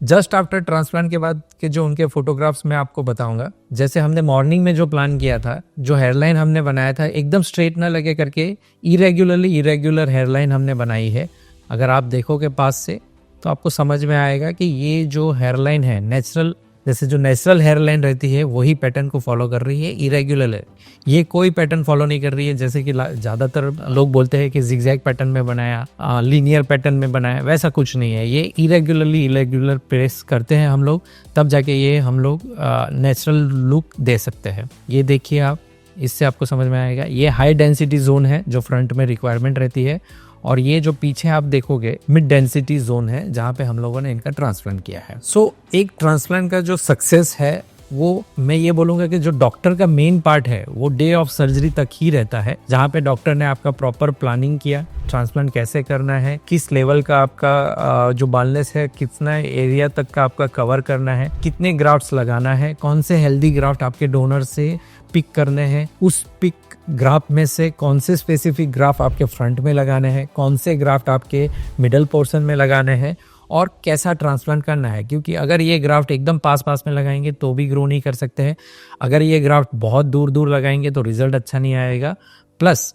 Just after transplant के बाद के जो उनके फोटोग्राफ्स मैं आपको बताऊंगा। जैसे हमने मॉर्निंग में जो प्लान किया था, जो हेयरलाइन हमने बनाया था, एकदम स्ट्रेट ना लगे करके इरेगुलर हेयरलाइन हमने बनाई है। अगर आप देखोगे पास से तो आपको समझ में आएगा कि ये जो हेयरलाइन है नेचुरल, जैसे जो नेचुरल हेयरलाइन रहती है वही पैटर्न को फॉलो कर रही है, इरेगुलर है। ये कोई पैटर्न फॉलो नहीं कर रही है जैसे कि ज़्यादातर लोग बोलते हैं कि जिगजैग पैटर्न में बनाया, लीनियर पैटर्न में बनाया, वैसा कुछ नहीं है। ये इरेगुलर प्रेस करते हैं हम लोग, तब जाके ये हम लोग नेचुरल लुक दे सकते हैं। ये देखिए आप, इससे आपको समझ में आएगा। ये हाई डेंसिटी जोन है जो फ्रंट में रिक्वायरमेंट रहती है, और ये जो पीछे आप देखोगे मिड डेंसिटी जोन है जहाँ पे हम लोगों ने इनका ट्रांसप्लांट किया है। सो एक ट्रांसप्लांट का जो सक्सेस है वो मैं ये बोलूँगा कि जो डॉक्टर का मेन पार्ट है वो डे ऑफ सर्जरी तक ही रहता है, जहाँ पे डॉक्टर ने आपका प्रॉपर प्लानिंग किया, ट्रांसप्लांट कैसे करना है, किस लेवल का आपका जो बालनेस है, कितना एरिया तक का आपका कवर करना है, कितने ग्राफ्ट्स लगाना है, कौन से हेल्दी ग्राफ्ट आपके डोनर से पिक करने हैं, उस पिक ग्राफ्ट में से कौन से स्पेसिफिक ग्राफ्ट आपके फ्रंट में लगाने हैं, कौन से ग्राफ्ट आपके मिडल पोर्शन में लगाने हैं, और कैसा ट्रांसप्लांट करना है। क्योंकि अगर ये ग्राफ्ट एकदम पास में लगाएंगे तो भी ग्रो नहीं कर सकते हैं, अगर ये ग्राफ्ट बहुत दूर लगाएंगे तो रिजल्ट अच्छा नहीं आएगा। प्लस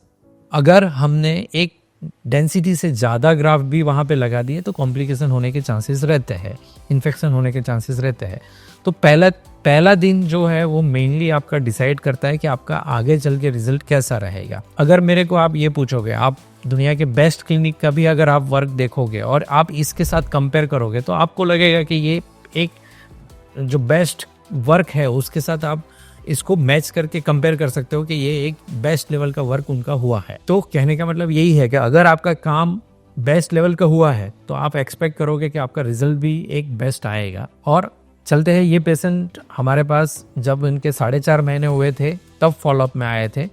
अगर हमने एक डेंसिटी से ज़्यादा ग्राफ्ट भी वहाँ पे लगा दिए तो कॉम्प्लिकेशन होने के चांसेस रहते हैं, इन्फेक्शन होने के चांसेस रहते हैं। तो पहला दिन जो है वो मेनली आपका डिसाइड करता है कि आपका आगे चल के रिजल्ट कैसा रहेगा। अगर मेरे को आप ये पूछोगे, आप दुनिया के बेस्ट क्लिनिक का भी अगर आप वर्क देखोगे और आप इसके साथ कंपेयर करोगे तो आपको लगेगा कि ये एक जो बेस्ट वर्क है उसके साथ आप इसको मैच करके कंपेयर कर सकते हो कि ये एक बेस्ट लेवल का वर्क उनका हुआ है। तो कहने का मतलब यही है कि अगर आपका काम बेस्ट लेवल का हुआ है तो आप एक्सपेक्ट करोगे कि आपका रिजल्ट भी एक बेस्ट आएगा। और चलते हैं, ये पेशेंट हमारे पास जब इनके 4.5 महीने हुए थे तब फॉलोअप में आए थे।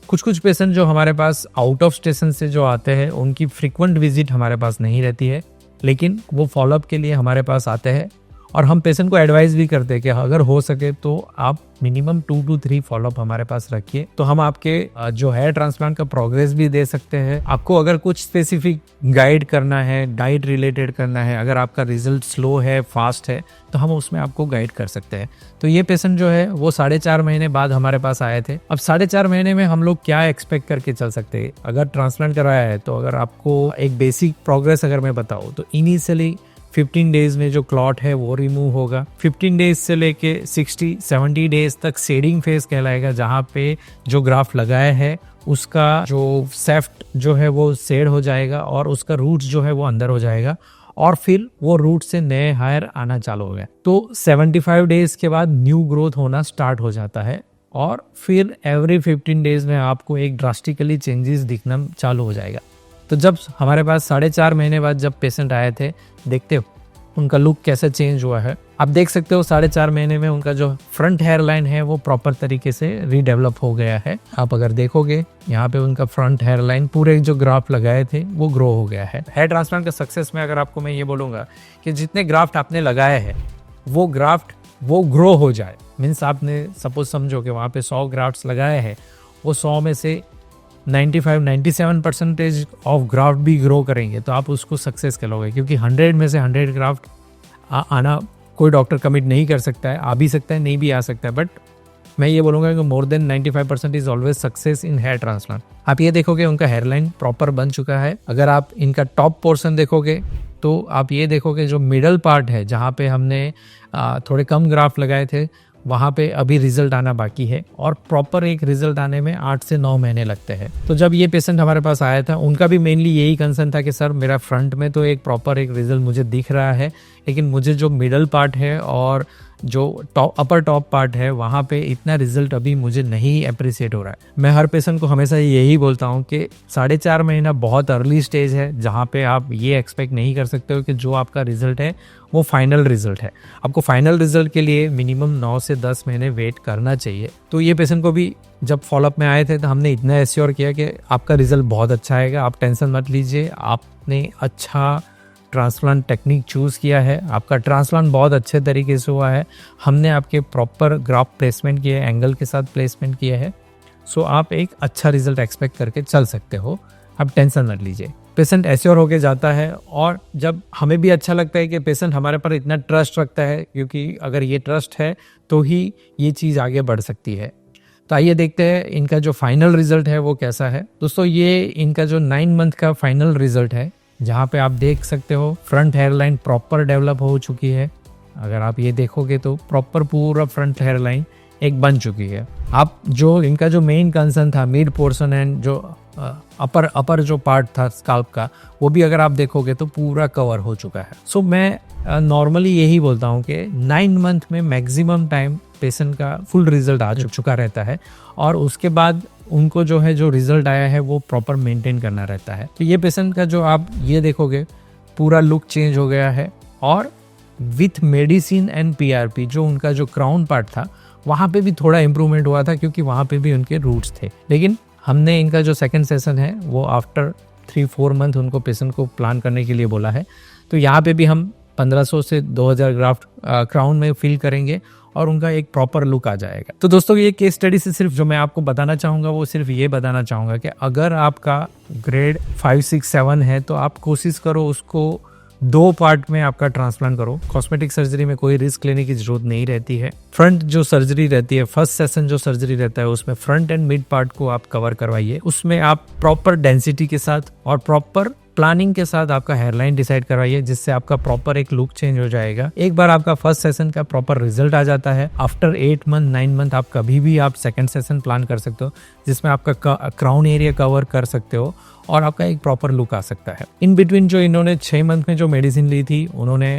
कुछ पेशेंट जो हमारे पास आउट ऑफ स्टेशन से जो आते हैं उनकी फ्रीक्वेंट विजिट हमारे पास नहीं रहती है, लेकिन वो फॉलोअप के लिए हमारे पास आते हैं। और हम पेशेंट को एडवाइस भी करते हैं कि अगर हो सके तो आप मिनिमम 2 to 3 फॉलोअप हमारे पास रखिए, तो हम आपके जो हेयर ट्रांसप्लांट का प्रोग्रेस भी दे सकते हैं। आपको अगर कुछ स्पेसिफिक गाइड करना है, डाइट रिलेटेड करना है, अगर आपका रिजल्ट स्लो है, फास्ट है, तो हम उसमें आपको गाइड कर सकते हैं। तो ये पेशेंट जो है वो 4.5 महीने बाद हमारे पास आए थे। अब 4.5 महीने में हम लोग क्या एक्सपेक्ट करके चल सकते हैं अगर ट्रांसप्लांट कराया है। तो अगर आपको एक बेसिक प्रोग्रेस अगर मैं बताऊँ तो इनिशियली 15 डेज में जो क्लॉट है वो रिमूव होगा। 15 डेज से लेके 60-70 डेज तक शेडिंग फेज कहलाएगा, जहाँ पे जो ग्राफ्ट लगाया है उसका जो सेफ्ट जो है वो शेड हो जाएगा और उसका रूट जो है वो अंदर हो जाएगा, और फिर वो रूट से नए हायर आना चालू हो गया। तो 75 डेज के बाद न्यू ग्रोथ होना स्टार्ट हो जाता है, और फिर एवरी 15 डेज में आपको एक ड्रास्टिकली चेंजेस दिखना चालू हो जाएगा। तो जब हमारे पास 4.5 महीने बाद जब पेशेंट आए थे, देखते हो उनका लुक कैसे चेंज हुआ है। आप देख सकते हो 4.5 महीने में उनका जो फ्रंट हेयर लाइन है वो प्रॉपर तरीके से रीडेवलप हो गया है। आप अगर देखोगे यहाँ पे उनका फ्रंट हेयर लाइन पूरे जो ग्राफ्ट लगाए थे वो ग्रो हो गया है। हेयर ट्रांसप्लांट का सक्सेस में अगर आपको मैं ये बोलूँगा कि जितने ग्राफ्ट आपने लगाए हैं वो ग्राफ्ट वो ग्रो हो जाए। मीन्स आपने सपोज समझो कि वहाँ पे 100 ग्राफ्ट्स लगाए हैं, वो 100 में से 95-97% ऑफ ग्राफ्ट भी ग्रो करेंगे तो आप उसको सक्सेस कहलोगे। क्योंकि 100 में से 100 ग्राफ्ट आना कोई डॉक्टर कमिट नहीं कर सकता है, आ भी सकता है, नहीं भी आ सकता है, बट मैं ये बोलूँगा कि more than 95% is always success in hair transplant. आप ये देखोगे उनका हेयरलाइन प्रॉपर बन चुका है। अगर आप इनका टॉप पोर्शन देखोगे तो आप ये देखोगे जो मिडल पार्ट है जहाँ पे हमने थोड़े कम ग्राफ्ट लगाए थे वहाँ पे अभी रिजल्ट आना बाकी है, और प्रॉपर एक रिजल्ट आने में 8 से 9 महीने लगते हैं। तो जब ये पेशेंट हमारे पास आया था उनका भी मेनली यही कंसर्न था कि सर मेरा फ्रंट में तो एक प्रॉपर एक रिजल्ट मुझे दिख रहा है, लेकिन मुझे जो मिडल पार्ट है और जो अपर टॉप पार्ट है वहाँ पे इतना रिजल्ट अभी मुझे नहीं अप्रिशिएट हो रहा है। मैं हर पेशेंट को हमेशा यही बोलता हूँ कि 4.5 महीना बहुत अर्ली स्टेज है जहाँ पे आप ये एक्सपेक्ट नहीं कर सकते हो कि जो आपका रिजल्ट है वो फाइनल रिजल्ट है। आपको फाइनल रिजल्ट के लिए मिनिमम 9 से 10 महीने वेट करना चाहिए। तो ये पेशेंट को भी जब फॉलोअप में आए थे तो हमने इतना एश्योर किया कि आपका रिजल्ट बहुत अच्छा आएगा, आप टेंशन मत लीजिए, आपने अच्छा ट्रांसप्लांट टेक्निक चूज़ किया है, आपका ट्रांसप्लांट बहुत अच्छे तरीके से हुआ है, हमने आपके प्रॉपर ग्राफ्ट प्लेसमेंट किया है, एंगल के साथ प्लेसमेंट किया है। सो आप एक अच्छा रिजल्ट एक्सपेक्ट करके चल सकते हो, आप टेंशन मत लीजिए। पेशेंट एश्योर होके जाता है और जब हमें भी अच्छा लगता है कि पेशेंट हमारे पर इतना ट्रस्ट रखता है, क्योंकि अगर ये ट्रस्ट है तो ही ये चीज़ आगे बढ़ सकती है। तो आइए देखते हैं इनका जो फाइनल रिजल्ट है वो कैसा है। दोस्तों ये इनका जो 9 मंथ का फाइनल रिजल्ट है, जहाँ पे आप देख सकते हो फ्रंट हेयरलाइन प्रॉपर डेवलप हो चुकी है। अगर आप ये देखोगे तो प्रॉपर पूरा फ्रंट हेयरलाइन एक बन चुकी है। आप जो इनका जो मेन कंसर्न था मिड पोर्शन एंड जो अपर जो पार्ट था स्काल्प का, वो भी अगर आप देखोगे तो पूरा कवर हो चुका है। सो मैं नॉर्मली यही बोलता हूँ कि 9 मंथ में मैक्सिमम टाइम पेशेंट का फुल रिजल्ट आ चुका रहता है और उसके बाद उनको जो है जो रिजल्ट आया है वो प्रॉपर मेंटेन करना रहता है। तो ये पेशेंट का जो आप ये देखोगे पूरा लुक चेंज हो गया है और विथ मेडिसिन एंड PRP जो उनका जो क्राउन पार्ट था वहाँ पे भी थोड़ा इम्प्रूवमेंट हुआ था, क्योंकि वहाँ पे भी उनके रूट्स थे। लेकिन हमने इनका जो सेकंड सेशन है वो आफ्टर 3-4 मंथ उनको पेशेंट को प्लान करने के लिए बोला है। तो यहाँ पे भी हम 1500 से 2000 ग्राफ्ट क्राउन में फिल करेंगे और उनका एक प्रॉपर लुक आ जाएगा। तो दोस्तों ये केस स्टडी से सिर्फ जो मैं आपको बताना चाहूँगा वो सिर्फ ये बताना चाहूँगा कि अगर आपका ग्रेड 5, 6, 7 है तो आप कोशिश करो उसको 2 पार्ट में आपका ट्रांसप्लांट करो। कॉस्मेटिक सर्जरी में कोई रिस्क लेने की जरूरत नहीं रहती है। फ्रंट जो सर्जरी रहती है, फर्स्ट सेशन जो सर्जरी रहता है, उसमें फ्रंट एंड मिड पार्ट को आप कवर करवाइए। उसमें आप प्रॉपर डेंसिटी के साथ और प्रॉपर प्लानिंग के साथ आपका हेयरलाइन डिसाइड करवाइए, जिससे आपका प्रॉपर एक लुक चेंज हो जाएगा। एक बार आपका फर्स्ट सेशन का प्रॉपर रिजल्ट आ जाता है, आफ्टर 8 मंथ 9 मंथ आप कभी भी आप सेकंड सेशन प्लान कर सकते हो, जिसमें आपका क्राउन एरिया कवर कर सकते हो और आपका एक प्रॉपर लुक आ सकता है। इन बिटवीन जो इन्होंने 6 मंथ में जो मेडिसिन ली थी, उन्होंने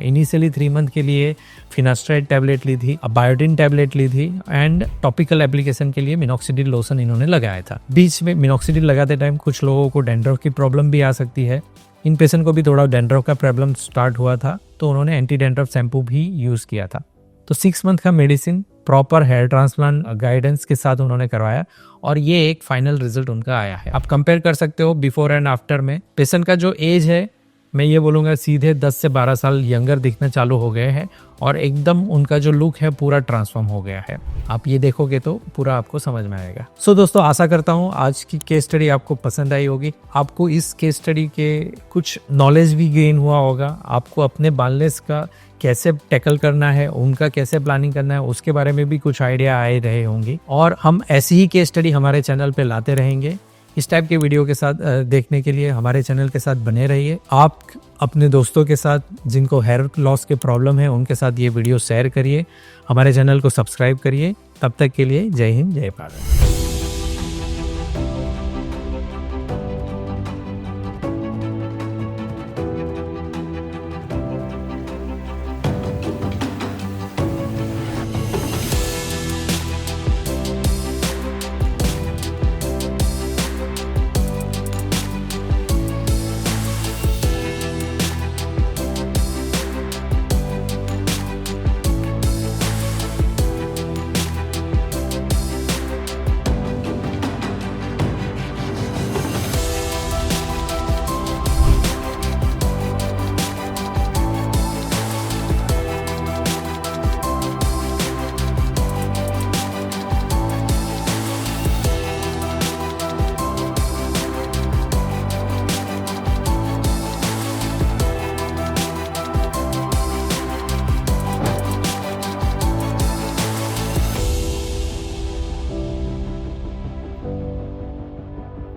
इनिशियली 3 मंथ के लिए फिनास्ट्राइड टैबलेट ली थी, बायोटिन टैबलेट ली थी एंड टॉपिकल एप्लीकेशन के लिए मिनॉक्सिडिल लोशन इन्होंने लगाया था। बीच में मिनॉक्सिडिल लगाते टाइम कुछ लोगों को डैंड्रफ की प्रॉब्लम भी आ सकती है। इन पेशेंट को भी थोड़ा डैंड्रफ का प्रॉब्लम स्टार्ट हुआ था, तो उन्होंने एंटी डैंड्रफ शैम्पू भी यूज किया था। तो 6 मंथ का medicine proper hair transplant guidance के साथ उन्होंने करवाया और ये एक फाइनल रिजल्ट उनका आया है। आप कंपेयर कर सकते हो बिफोर एंड आफ्टर में। पेशेंट का जो एज है मैं ये बोलूँगा सीधे 10 से 12 साल यंगर दिखना चालू हो गए हैं और एकदम उनका जो लुक है पूरा ट्रांसफॉर्म हो गया है। आप ये देखोगे तो पूरा आपको समझ में आएगा। सो दोस्तों आशा करता हूँ आज की केस स्टडी आपको पसंद आई होगी। आपको इस केस स्टडी के कुछ नॉलेज भी गेन हुआ होगा। आपको अपने बालनेस का कैसे टैकल करना है, उनका कैसे प्लानिंग करना है, उसके बारे में भी कुछ आइडिया आए रहे होंगे और हम ऐसी ही केस स्टडी हमारे चैनल पे लाते रहेंगे। इस टाइप के वीडियो के साथ देखने के लिए हमारे चैनल के साथ बने रहिए। आप अपने दोस्तों के साथ जिनको हेयर लॉस के प्रॉब्लम है उनके साथ ये वीडियो शेयर करिए। हमारे चैनल को सब्सक्राइब करिए। तब तक के लिए जय हिंद, जय भारत।